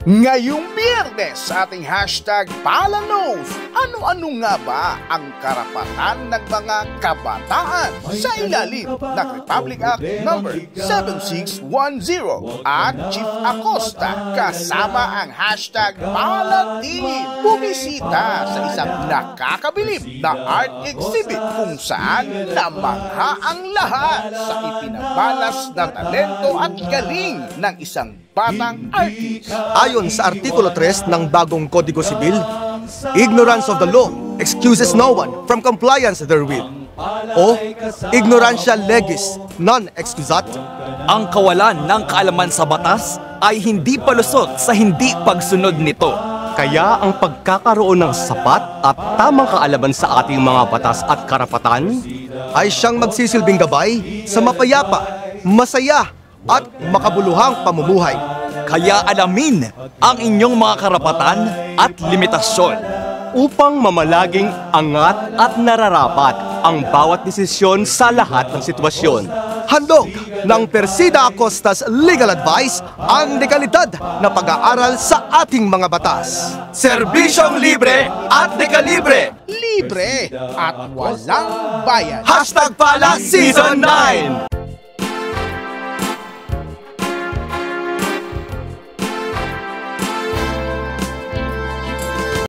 Ngayong Biyernes sa ating hashtag Palanos, ano-ano nga ba ang karapatan ng mga kabataan sa ilalim ng Republic Act No. 7610 at Chief Acosta kasama ang hashtag Palateam. Bumisita sa isang nakakabilib na art exhibit kung saan namangha ang lahat sa ipinabalas na talento at galing ng isang batang artist. Ayon sa Artikulo 3 ng bagong Kodigo Sibil, ignorance of the law excuses no one from compliance therewith. O ignorantia legis non excusat. Ang kawalan ng kaalaman sa batas ay hindi palusot sa hindi pagsunod nito. Kaya ang pagkakaroon ng sapat at tamang kaalaman sa ating mga batas at karapatan ay siyang magsisilbing gabay sa mapayapa, masaya at makabuluhang pamumuhay. Kaya alamin ang inyong mga karapatan at limitasyon upang mamalaging angat at nararapat ang bawat desisyon sa lahat ng sitwasyon. Handog ng Persida Acosta's Legal Advice ang legalidad na pag-aaral sa ating mga batas. Serbisyong libre at dekalibre! Libre at walang bayad. #Pala Season 9!